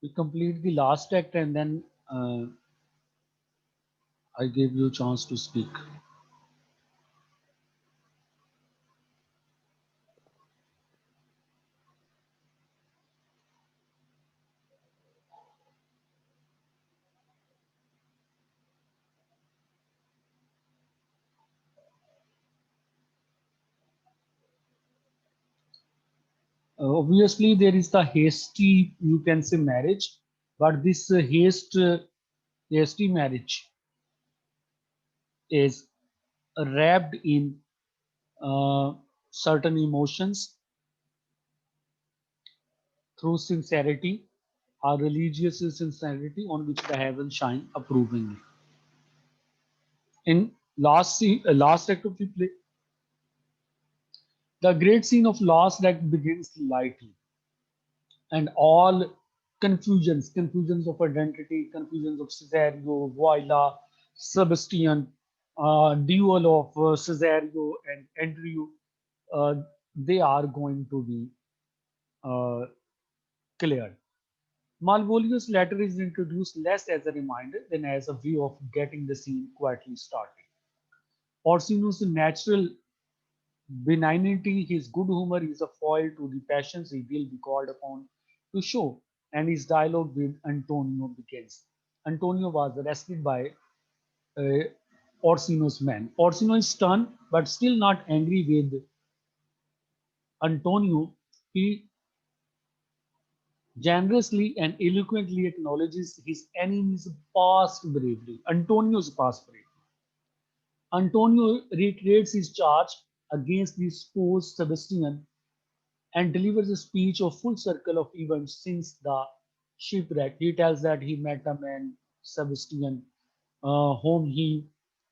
We complete the last act and then I give you a chance to speak. Obviously, there is the hasty, you can say, marriage, but this hasty marriage is wrapped in uh, certain emotions through sincerity, our religious sincerity on which the heavens shine approvingly. In last act of the play, the great scene of last act begins lightly, and all confusions of identity, confusions of Cesario, Voila, Sebastian, duel of Cesario and Andrew, uh, they are going to be uh, cleared. Malvolio's letter is introduced less as a reminder than as a way of getting the scene quietly started. Orsino's natural benignity, his good humor is a foil to the passions he will be called upon to show, and his dialogue with Antonio begins. Antonio was arrested by uh, Orsino's men. Orsino is stunned, but still not angry with Antonio. He generously and eloquently acknowledges his enemy's past bravery, Antonio's past bravery. Antonio reiterates his charge against the supposed Sebastian and delivers a speech of full circle of events since the shipwreck. He tells that he met a man, Sebastian, whom he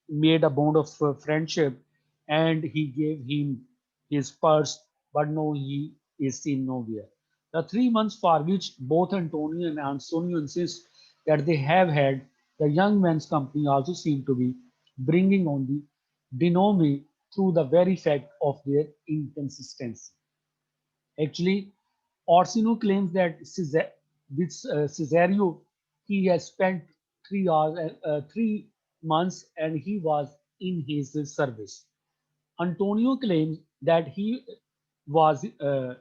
made a bond of friendship, and he gave him his purse, but no, he is seen nowhere. The 3 months for which both Antonio and Antonio insist that they have had, the young man's company also seem to be bringing on the denouement through the very fact of their inconsistency. Actually, Orsino claims that with Cesario, he has spent 3 hours, 3 months, and he was in his service. Antonio claims that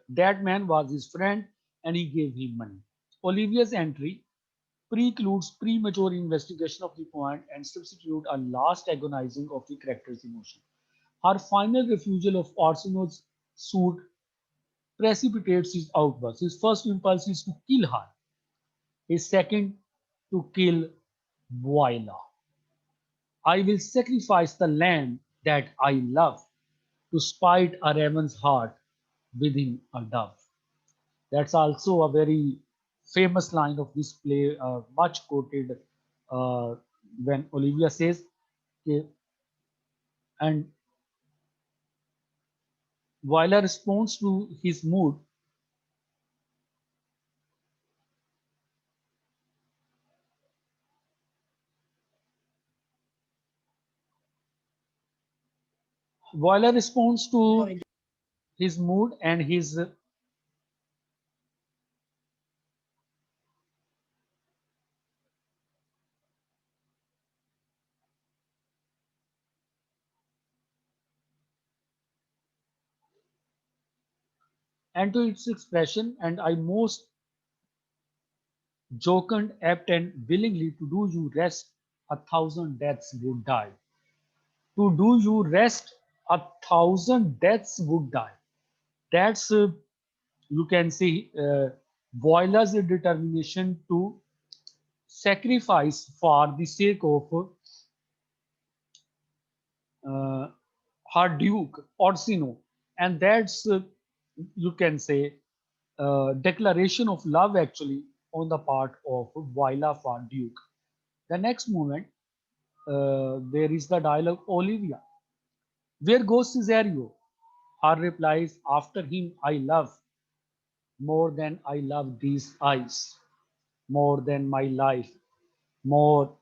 that man was his friend, and he gave him money. Olivia's entry precludes premature investigation of the point and substitute a last agonizing of the character's emotion. Her final refusal of Orsino's suit precipitates his outburst. His first impulse is to kill her. His second, to kill Voila. I will sacrifice the lamb that I love to spite a raven's heart within a dove. That's also a very famous line of this play, much quoted uh, when Olivia says, "Okay," and Voila responds to his mood. Voila responds to his mood and his and to its expression, and I most jocund, apt, and willingly to do you rest, 1,000 deaths would die. To do you rest, 1,000 deaths would die. That's, you can say, Voila's determination to sacrifice for the sake of uh, her Duke Orsino. And that's, you can say, declaration of love actually on the part of Voila for Duke. The next moment, there is the dialogue Olivia. Where goes Cesario? Her replies, after him I love, more than I love these eyes, more than my life, more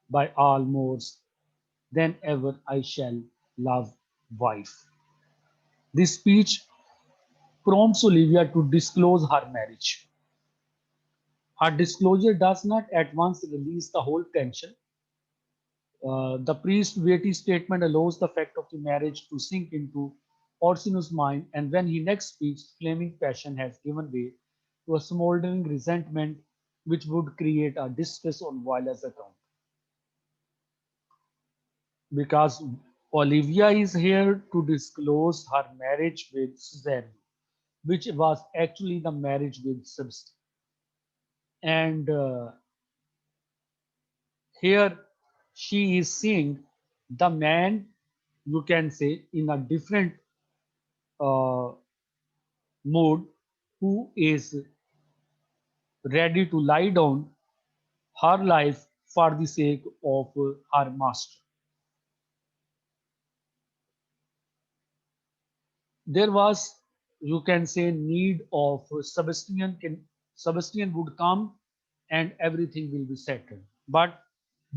by all mores than ever I shall love wife. This speech prompts Olivia to disclose her marriage. Her disclosure does not at once release the whole tension. The priest's weighty statement allows the fact of the marriage to sink into Orsino's mind, and when he next speaks, flaming passion has given way to a smoldering resentment which would create a distress on Viola's account. Because Olivia is here to disclose her marriage with Susanna, which was actually the marriage with Sebastian. And here she is seeing the man, you can say, in a different uh, mode, who is ready to lie down her life for the sake of her master. There was, you can say, need of Sebastian would come and everything will be settled. But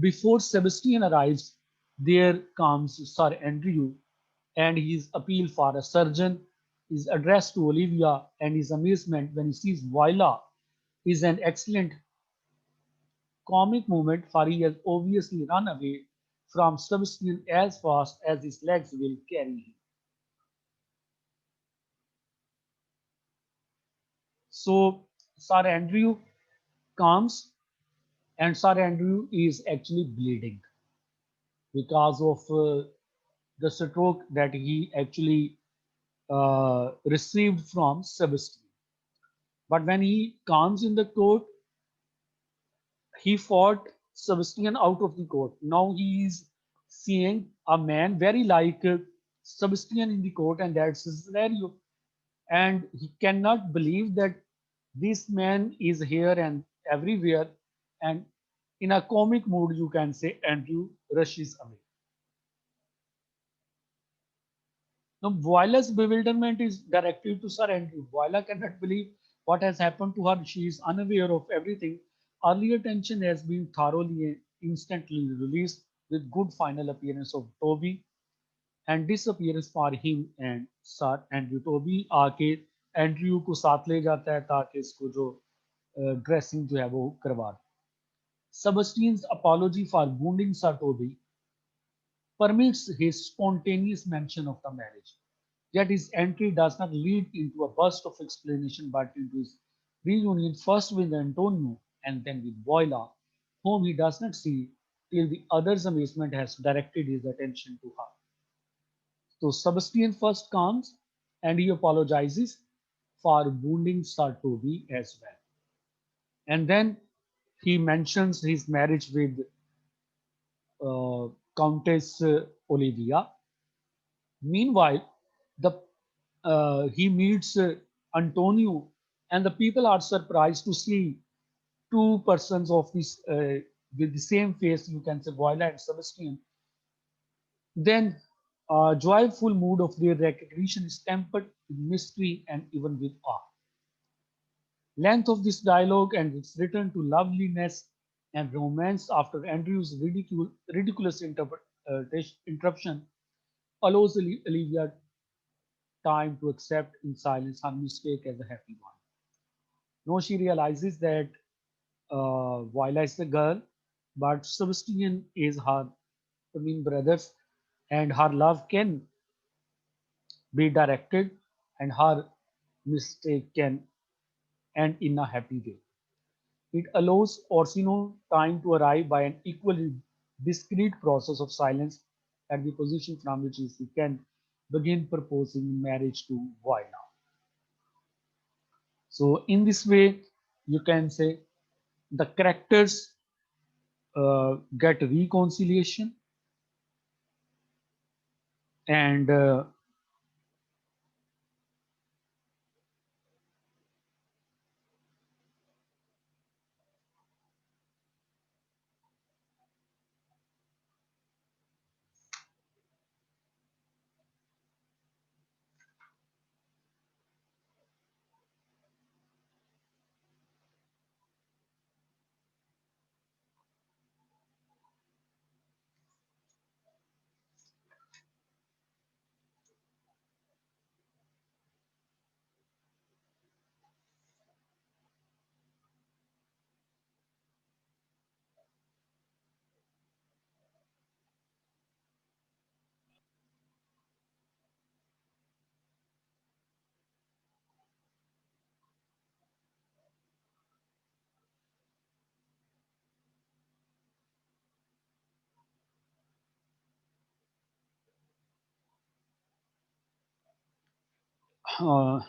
before Sebastian arrives, there comes Sir Andrew, and his appeal for a surgeon is addressed to Olivia, and his amazement when he sees Viola is an excellent comic moment, for he has obviously run away from Sebastian as fast as his legs will carry him. So Sir Andrew comes, and Sir Andrew is actually bleeding because of the stroke that he actually received from Sebastian. But when he comes in the court, he fought Sebastian out of the court. Now he is seeing a man very like Sebastian in the court, and that's his scenario. And he cannot believe that this man is here and everywhere. And in a comic mood, you can say Andrew rushes away. Now, Voila's bewilderment is directed to Sir Andrew. Voila cannot believe what has happened to her. She is unaware of everything. Earlier tension has been thoroughly and instantly released with good final appearance of Toby and disappearance for him and Sir Andrew. Toby आके Andrew को साथ ले जाता है ताकि इसको जो dressing जो है वो करवा दे. Sebastian's apology for wounding Sir Toby permits his spontaneous mention of the marriage. Yet his entry does not lead into a burst of explanation but into his reunion first with Antonio and then with Boila, whom he does not see till the other's amazement has directed his attention to her. So Sebastian first comes and he apologizes for wounding Sir Toby as well. And then he mentions his marriage with Countess Olivia. Meanwhile, the he meets Antonio, and the people are surprised to see two persons of this with the same face. You can say Viola and Sebastian. Then, joyful mood of their recognition is tempered with mystery and even with awe. Length of this dialogue and its return to loveliness and romance after Andrew's ridiculous interruption allows Olivia time to accept in silence her mistake as a happy one. Now she realizes that Viola is the girl, but Sebastian is her twin brothers, and her love can be directed, and her mistake can end in a happy way. It allows Orsino time to arrive by an equally discreet process of silence at the position from which he can begin proposing marriage to Viola. So in this way, you can say the characters get reconciliation, and Uh,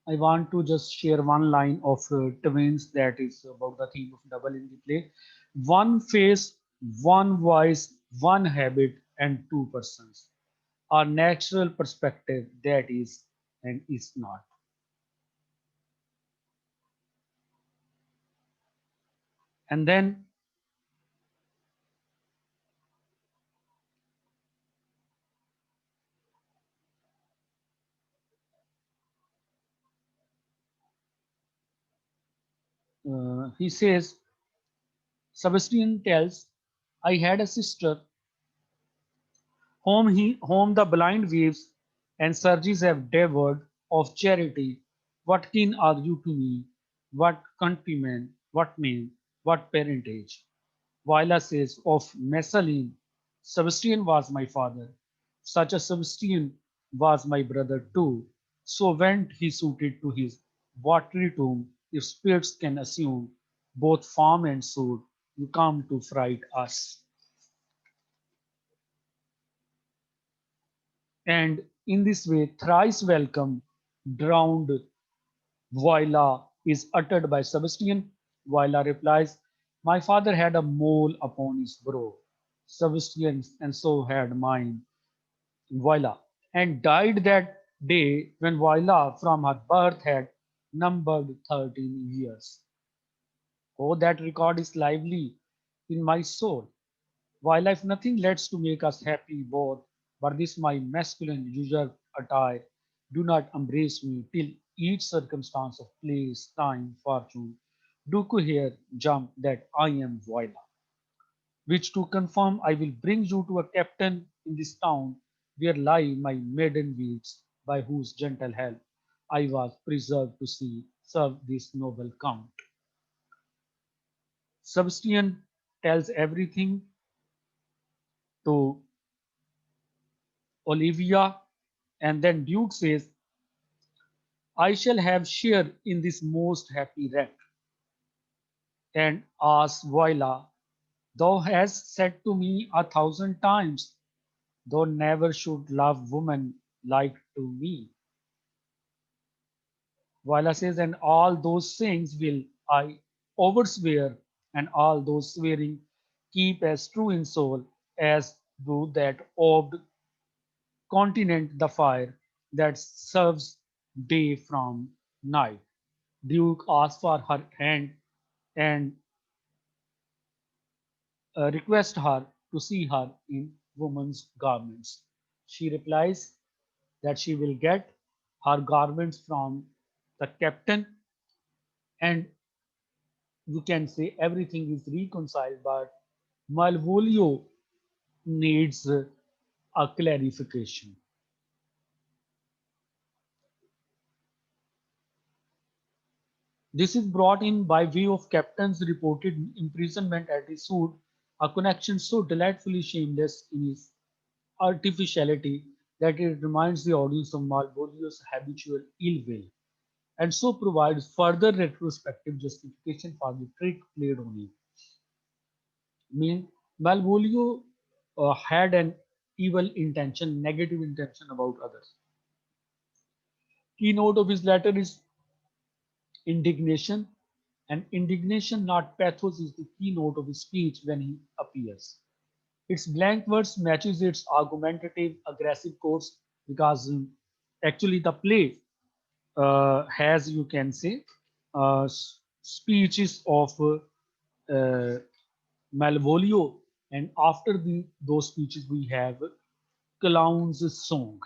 I want to just share one line of twins that is about the theme of double in the play. One face, one voice, one habit, and two persons. A natural perspective that is and is not. And then he says, Sebastian tells, I had a sister whom the blind waves and surges have devoured of charity. What kin are you to me? What countrymen? What name? What parentage? Viola says of Messalin, Sebastian was my father. Such a Sebastian was my brother too. So went he suited to his watery tomb. If spirits can assume both form and sword, you come to fright us. And in this way, thrice welcome, drowned Voila is uttered by Sebastian. Voila replies, my father had a mole upon his brow. Sebastian, and so had mine. Voila. And died that day when Voila from her birth had numbered 13 years. Oh, that record is lively in my soul. While if nothing lets to make us happy both, but this my masculine usual attire, do not embrace me till each circumstance of place, time, fortune, do cohere jump that I am Voila. Which to confirm I will bring you to a captain in this town where lie my maiden weeds, by whose gentle help I was preserved to see serve this noble count. Sebastian tells everything to Olivia, and then Duke says, I shall have share in this most happy wreck. And asks Voila, thou hast said to me 1,000 times, thou never should love woman like to me. Voila says, and all those sayings will I overswear, and all those swearing keep as true in soul as do that orbed continent the fire that serves day from night. Duke asks for her hand and requests her to see her in woman's garments. She replies that she will get her garments from the captain, and you can say everything is reconciled, but Malvolio needs a clarification. This is brought in by way of Captain's reported imprisonment at his suit, a connection so delightfully shameless in its artificiality that it reminds the audience of Malvolio's habitual ill will, and so provides further retrospective justification for the trick played on him. Mean Malvolio had an evil intention, negative intention about others. Keynote of his letter is indignation, and indignation, not pathos, is the keynote of his speech when he appears. Its blank verse matches its argumentative, aggressive course because actually the play has, you can say, speeches of Malvolio, and after those speeches we have Clown's song.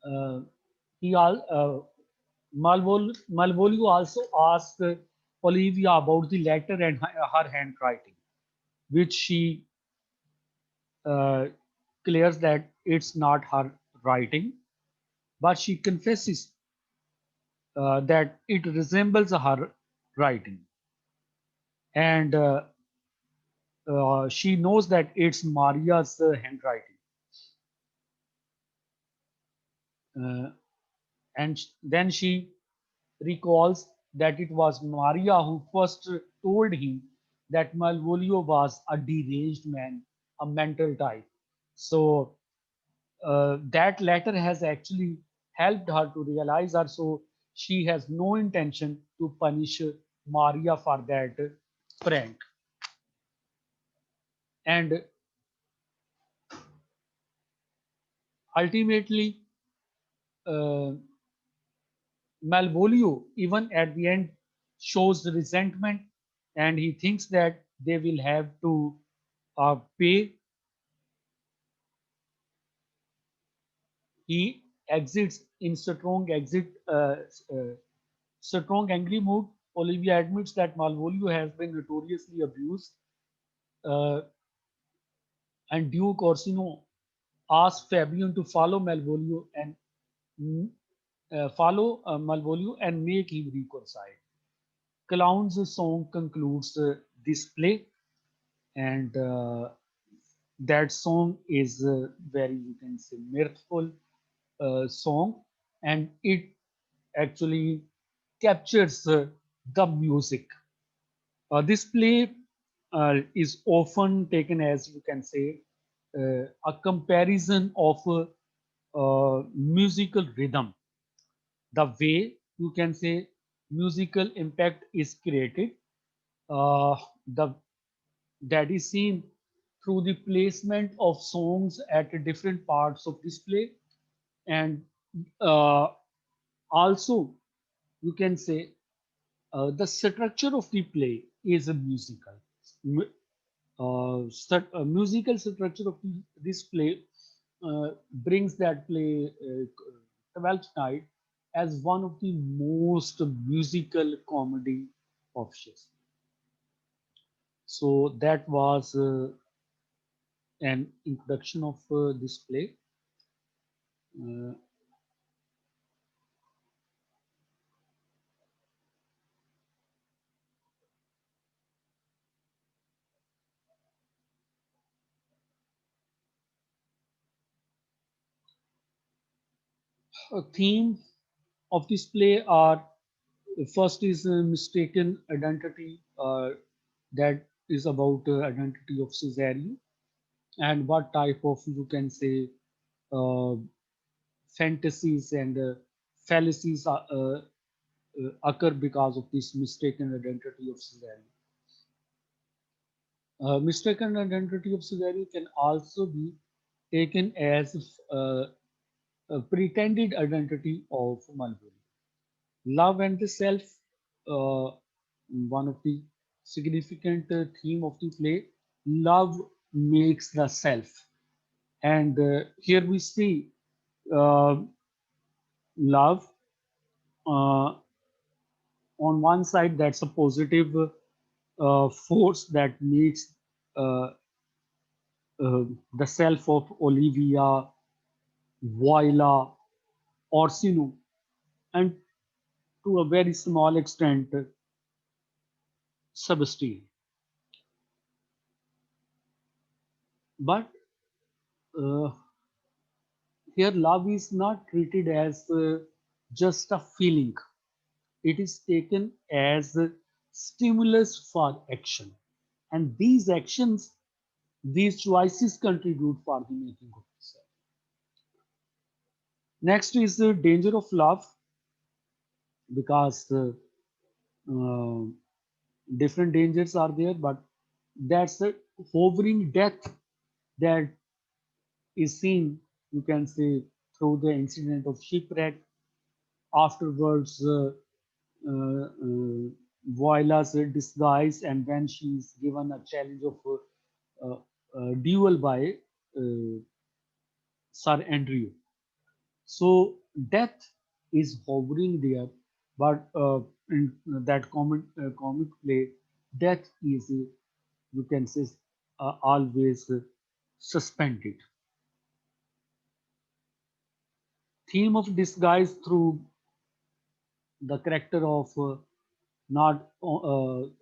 Uh, he all Malvolio also asked Olivia about the letter and her handwriting, which she uh, clears that it's not her writing, but she confesses that it resembles her writing. And she knows that it's Maria's handwriting, uh, and then she recalls that it was Maria who first told him that Malvolio was a deranged man, a mental type. So that letter has actually helped her to realize her. So she has no intention to punish Maria for that prank. And ultimately, uh, Malvolio, even at the end, shows resentment, and he thinks that they will have to pay. He exits in strong angry mood. Olivia admits that Malvolio has been notoriously abused, uh, and Duke Orsino asks Fabian to follow Malvolio and Malvolio and make him reconcile. Clown's song concludes this play, and that song is very, you can say, mirthful song, and it actually captures the music. This play is often taken as, you can say, a comparison of musical rhythm, the way, you can say, musical impact is created, the that is seen through the placement of songs at different parts of display, and uh, also, you can say, the structure of the play is a musical. Musical structure of this play brings that play, 12th Night, as one of the most musical comedy of Shakespeare. So that was an introduction of this play. Uh, a theme of this play are, first is mistaken identity, that is about identity of Cesario, and what type of, you can say, uh, fantasies and fallacies occur because of this mistaken identity of Cesario. Mistaken identity of Cesario can also be taken as a pretended identity of Malvolio. Love and the self, uh, one of the significant theme of the play. Love makes the self, and here we see uh, love, uh, on one side, that's a positive force that makes uh, the self of Olivia, Voila, Orsino, and to a very small extent, Sebastian. But uh, here, love is not treated as just a feeling. It is taken as a stimulus for action. And these actions, these choices contribute for the making of the self. Next is the danger of love, because uh, different dangers are there, but that's the hovering death that is seen, you can say, through the incident of shipwreck. Afterwards, Voila's disguise, and when she is given a challenge of duel by uh, Sir Andrew. So death is hovering there, but in that comic play, death is, you can say, always suspended. Theme of disguise through the character of not through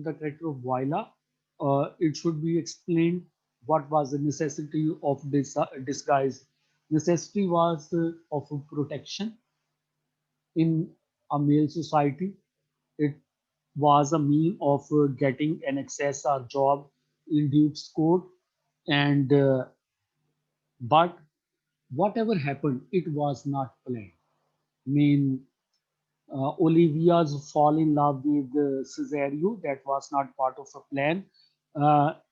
the character of Viola. it should be explained what was the necessity of this disguise. Necessity was of protection in a male society. It was a mean of getting an access or job in Duke's court, and but whatever happened, it was not planned. I mean, Olivia's fall in love with Cesario, that was not part of a plan,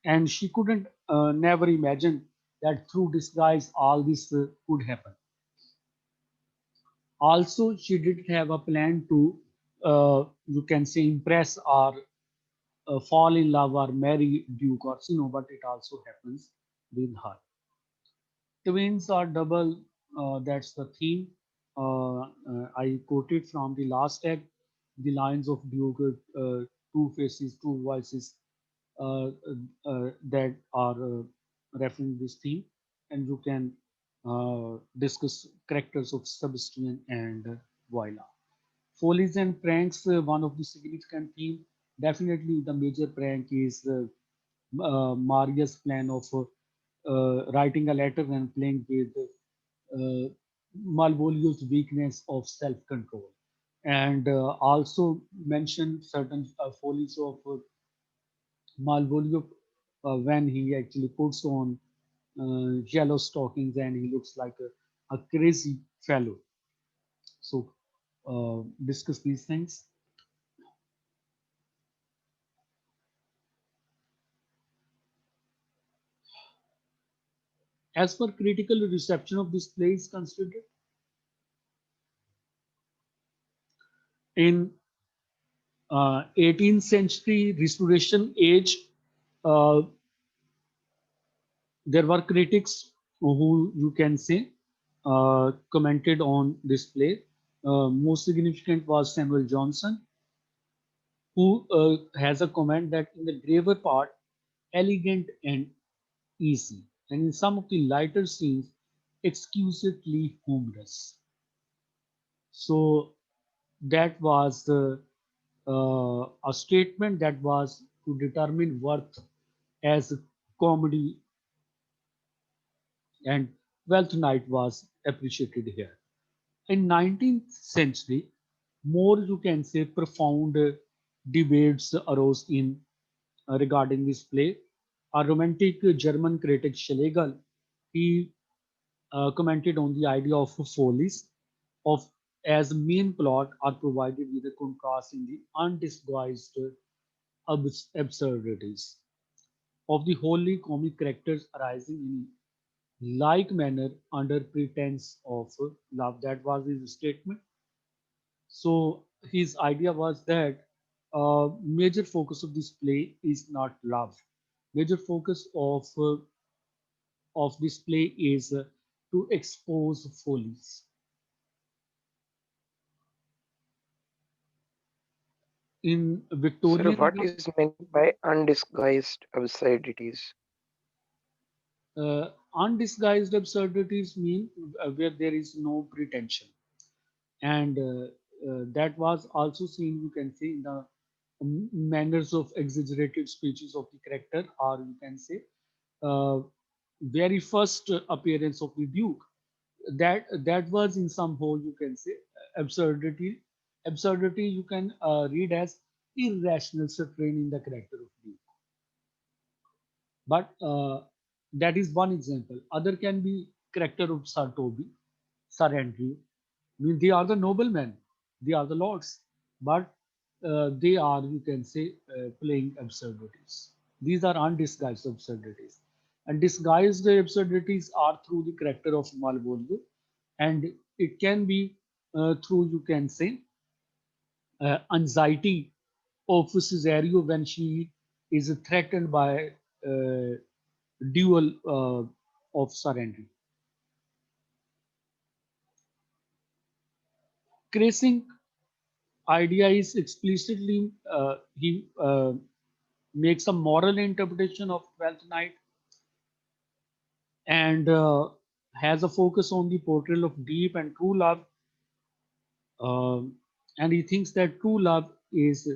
and she couldn't never imagine that through disguise all this could happen. Also, she didn't have a plan to, you can say, impress or fall in love or marry Duke Orsino, but it also happens with her. Twins are double, that's the theme. I quoted from the last act, the lines of Duke, two faces, two voices, that are referring this theme, and you can discuss characters of Sebastian and Voila. Follies and pranks, one of the significant theme. Definitely, the major prank is Maria's plan of writing a letter and playing with Malvolio's weakness of self-control, and also mention certain follies of Malvolio when he actually puts on yellow stockings and he looks like a crazy fellow. So discuss these things. As for critical reception of this play is considered in 18th century Restoration age, uh, there were critics who you can say commented on this play. Most significant was Samuel Johnson, who has a comment that in the graver part, elegant and easy, and in some of the lighter scenes, exquisitely humorous. So that was a statement that was to determine worth as comedy, and Wealth Night was appreciated here. In 19th century, more you can say profound debates arose in regarding this play. A romantic German critic Schlegel, he commented on the idea of follies of as main plot are provided with a contrast in the undisguised absurdities of the wholly comic characters arising in like manner under pretense of love. That was his statement. So his idea was that major focus of this play is not love. Major focus of this play is to expose follies. In Sir, Victorian what is meant by undisguised absurdities? undisguised absurdities mean where there is no pretension, and that was also seen, you can say, in the manners of exaggerated speeches of the character, or you can say uh, very first appearance of the Duke. That was in some whole, you can say, absurdity. Absurdity you can read as irrational strain in the character of Duke. But that is one example. Other can be character of Sir Toby, Sir Andrew. I mean, they are the noblemen, they are the lords, but they are, you can say, playing absurdities. These are undisguised absurdities. And disguised absurdities are through the character of Malvolio, and it can be through, you can say, anxiety of Cesario when she is threatened by duel of surrender. Krasink idea is explicitly he makes a moral interpretation of Twelfth Night, and has a focus on the portrayal of deep and true love, and he thinks that true love is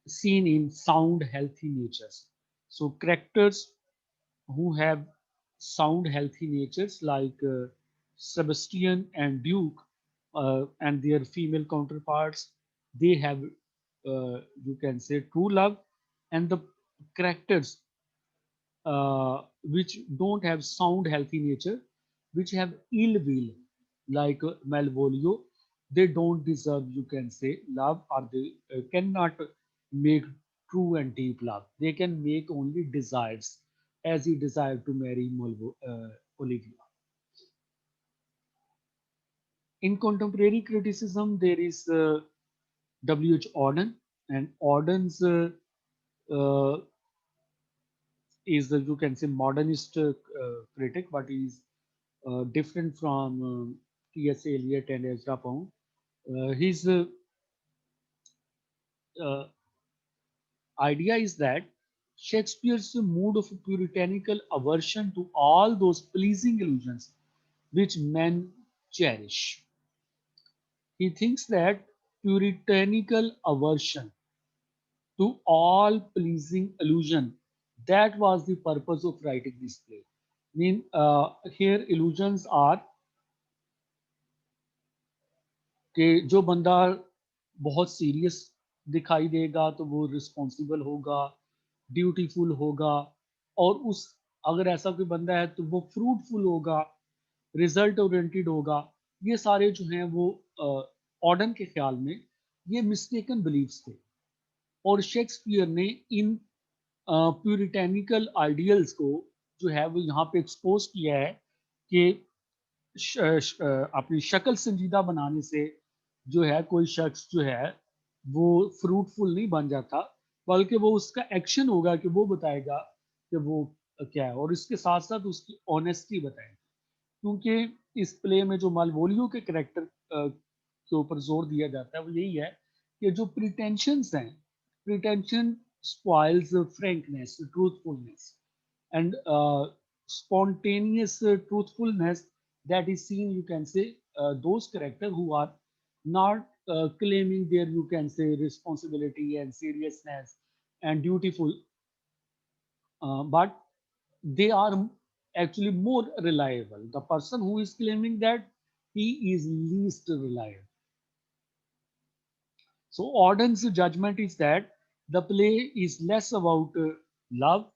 seen in sound, healthy natures. So characters who have sound, healthy natures like Sebastian and Duke and their female counterparts, they have, you can say, true love, and the characters which don't have sound, healthy nature, which have ill will, like Malvolio, they don't deserve, you can say, love, or they cannot make true and deep love. They can make only desires, as he desired to marry Olivia. In contemporary criticism, there is W.H. Auden, and Auden's uh, is the, you can say, modernist critic, but is different from T.S. Eliot and Ezra Pound. His uh, idea is that Shakespeare's mood of puritanical aversion to all those pleasing illusions which men cherish. He thinks that puritanical aversion to all pleasing illusion, that was the purpose of writing this play. Mean here illusions are कि जो बंदा बहुत serious दिखाई देगा तो वो responsible होगा, dutiful होगा, और उस अगर ऐसा कोई बंदा है तो वो फ्रूटफुल होगा, रिजल्ट ओरिएंटेड होगा। ये सारे जो हैं वो ऑर्डन के ख्याल में ये मिस्टेकन बिलीव्स थे, और शेक्सपियर ने इन प्यूरिटेनिकल आइडियल्स को जो है वो यहाँ पे एक्सपोज किया है कि अपनी शक्ल संजीदा बनाने से जो है कोई शख्स जो है वो फ्रूटफुल नहीं बन जाता, बल्कि वो उसका एक्शन होगा कि वो बताएगा कि वो क्या है, और इसके साथ साथ उसकी ऑनेस्टी बताएगा। क्योंकि इस प्ले में जो मालवोलियो के करेक्टर के ऊपर जोर दिया जाता है वो यही है कि जो प्रिटेंशंस हैं, pretension spoils frankness, truthfulness, and spontaneous truthfulness that is seen, you can say, those characters who are not claiming their, you can say, responsibility and seriousness and dutiful, but they are actually more reliable. The person who is claiming that, he is least reliable. So Auden's judgment is that the play is less about love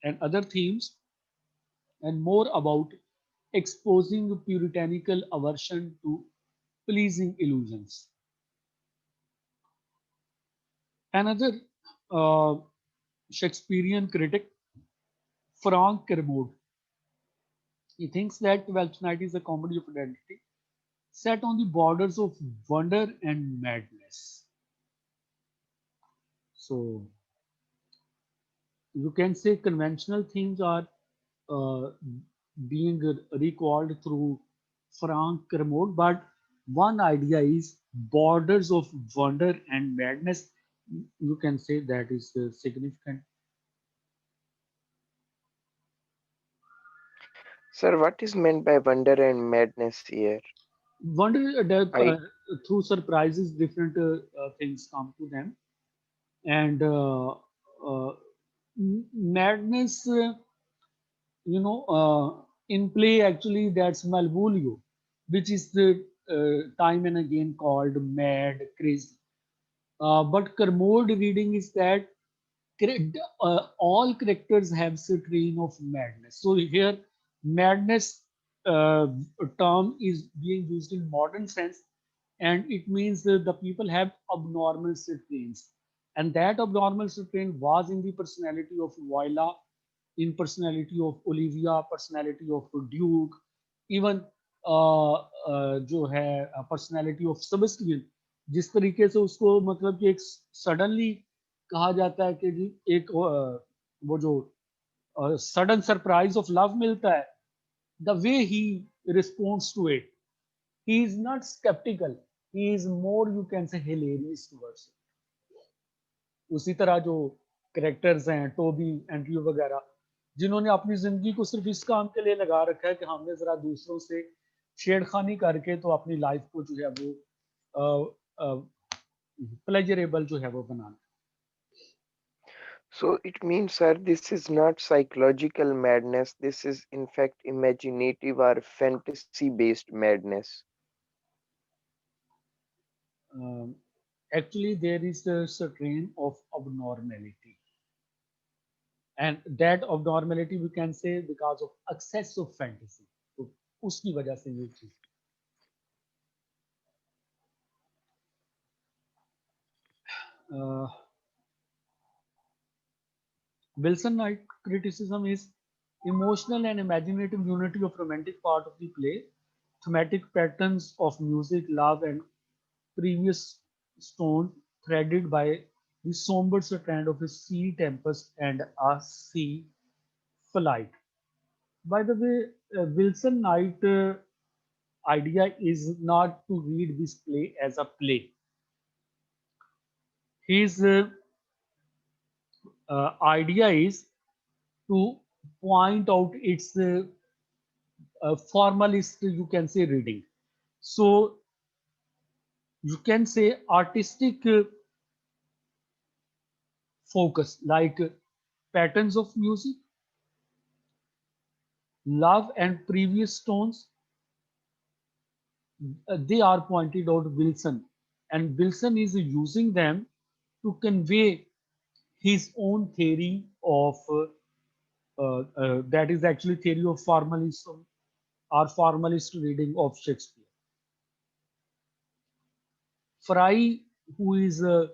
and other themes and more about exposing puritanical aversion to pleasing illusions. Another uh, Shakespearean critic, Frank Kermode, he thinks that Twelfth Night is a comedy of identity set on the borders of wonder and madness. So you can say conventional themes are uh, being recalled through Frank Kermode, but one idea is borders of wonder and madness. You can say that is significant. Sir, what is meant by wonder and madness here? Wonder I through surprises, different things come to them, and madness. In play actually that's Malvolio, which is the time and again called mad, crazy. But Kermode reading is that all characters have strain of madness. So here, madness term is being used in modern sense, and it means that the people have abnormal strains, and that abnormal strain was in the personality of Viola, in personality of Olivia, personality of Duke, even जो है personality of Sebastian, जिस तरीके से उसको मतलब कि एक suddenly कहा जाता है कि जी एक वो जो सडन सरप्राइज ऑफ लव मिलता है, the way he responds to it, he is not sceptical, he is more, you can say, hilarious towards. उसी तरह जो करेक्टर्स हैं टोबी, एंड्रयू वगैरह, जिन्होंने अपनी जिंदगी को सिर्फ इस काम के लिए लगा रखा है कि हमने जरा दूसरों से छेड़खानी करके तो अपनी लाइफ को जो है वो प्लेजरेबल जो है वो बनाना। So it means, sir, this is not psychological madness. This is, in fact, imaginative or fantasy-based madness. Um, Actually, there is a strain of abnormality, and that abnormality we can say because of excess of fantasy. तो उसकी वजह से ये चीज uh, Wilson Knight criticism is emotional and imaginative unity of romantic part of the play, thematic patterns of music, love, and previous stone threaded by the somber strand of a sea tempest and a sea flight. By the way, Wilson Knight idea is not to read this play as a play. His idea is to point out its formalist, you can say, reading. So you can say artistic focus, like patterns of music, love, and previous tones. They are pointed out Wilson, and Wilson is using them to convey his own theory of that is actually theory of formalism or formalist reading of Shakespeare. Fry, who is a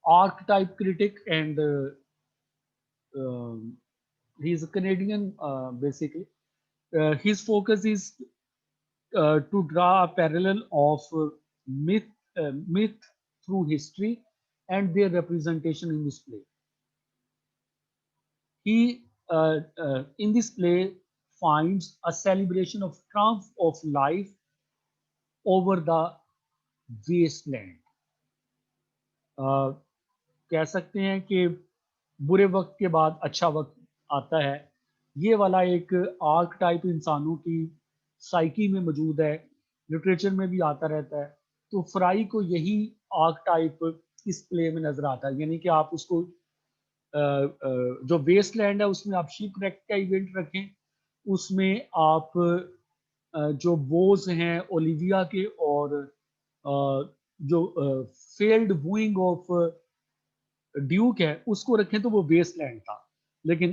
archetype critic and um, he's a Canadian basically. His focus is to draw a parallel of myth through history and their representation in this play. He, in this play, finds a celebration of triumph of life over the wasteland. कह सकते हैं कि बुरे वक्त के बाद अच्छा वक्त आता है। ये वाला एक आर्क टाइप इंसानों की साइकी में मौजूद है, लिटरेचर में भी आता रहता है। तो फ्राई को यही आर्क टाइप इस प्ले में नजर आता है, यानी कि आप उसको जो वेस्टलैंड है उसमें आप शिप रेक का इवेंट रखें, उसमें आप जो बोज हैं ओलिविया के और जो फेल्ड वूइंग ऑफ ड्यूक है उसको रखें तो वो वेस्टलैंड था। लेकिन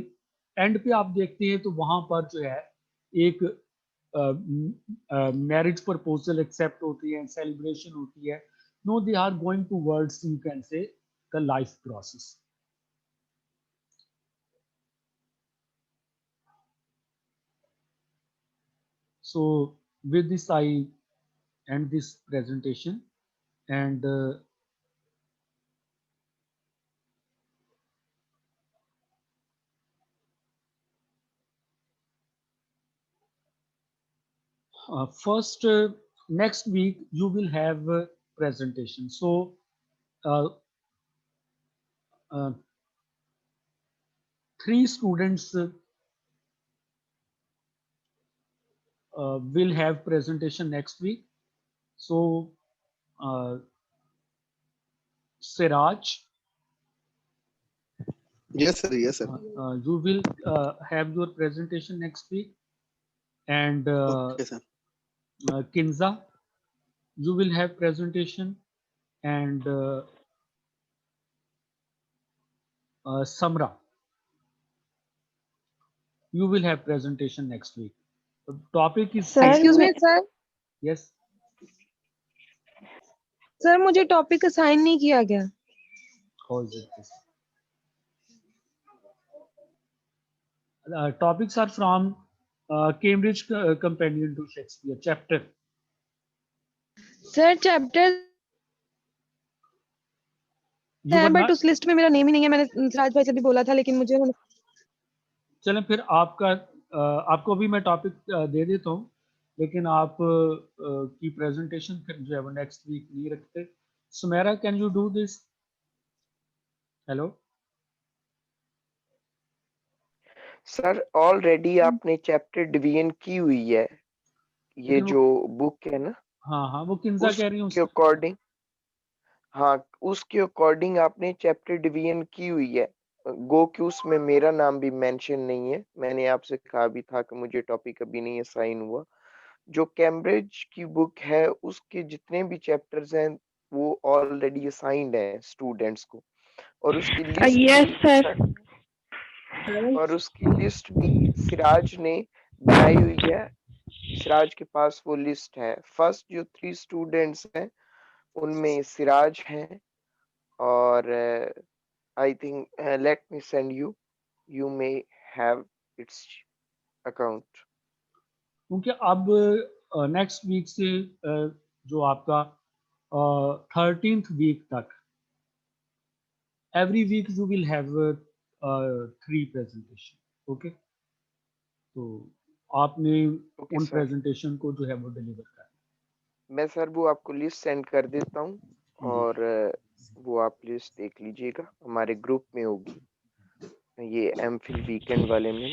एंड पे आप देखते हैं तो वहां पर जो है एक मैरिज प्रपोजल एक्सेप्ट होती है, सेलिब्रेशन होती है। No, they are going to words, you can say, the life process. So with this I end this presentation, and first next week you will have presentation. So uh, uh, three students will have presentation next week. So Siraj, Yes, sir. Yes, sir. you will have your presentation next week, and Okay, sir. Kinza, you will have presentation, and Samra, you will have presentation next week. The topic is sir Excuse me, sir. yes. Sir मुझे topic assign नहीं किया गया। How is it this? Topics are from Cambridge Companion to Shakespeare chapter. Sir chapter You है were but not, उस list में मेरा name ही नहीं है। मैंने राज भाई से भी बोला था लेकिन मुझे चलें फिर आपका आपको भी मैं टॉपिक दे देता हूँ, लेकिन आप की प्रेजेंटेशन फिर जो है वो नेक्स्ट वीक नहीं रखते। Sumera, can you do this? Hello sir already आपने चैप्टर डिवीजन की हुई है, ये लेकिन जो बुक है ना, हाँ हाँ वो किंजा कह रही हूँ उसके अकॉर्डिंग, हाँ उसके अकॉर्डिंग आपने चैप्टर डिवीजन की हुई है। गोक्यूस में मेरा नाम भी मेंशन नहीं है। मैंने आपसे कहा भी था कि मुझे टॉपिक अभी नहीं असाइन हुआ। जो कैम्ब्रिज की बुक है उसके जितने भी चैप्टर्स हैं वो ऑलरेडी असाइंड हैं स्टूडेंट्स को, और उसकी लिस्ट Yes, भी sir. सिराज ने बनाई हुई है। सिराज के पास वो लिस्ट है। फर्स्ट जो 3 स्टूडेंट्स हैं उनमें सिराज हैं, और I think let me send you may have it's account. क्योंकि अब नेक्स्ट वीक से जो आपका 13th वीक तक every week you will have 3 presentation, okay? तो आपने ओके उन सर, प्रेजेंटेशन को जो है वो डिलीवर करना मैं सर वो आपको लिस्ट सेंड कर देता हूँ, है। जी। और वो आप लिस्ट देख लीजिएगा, हमारे ग्रुप में होगी ये एमफिल वीकेंड वाले में।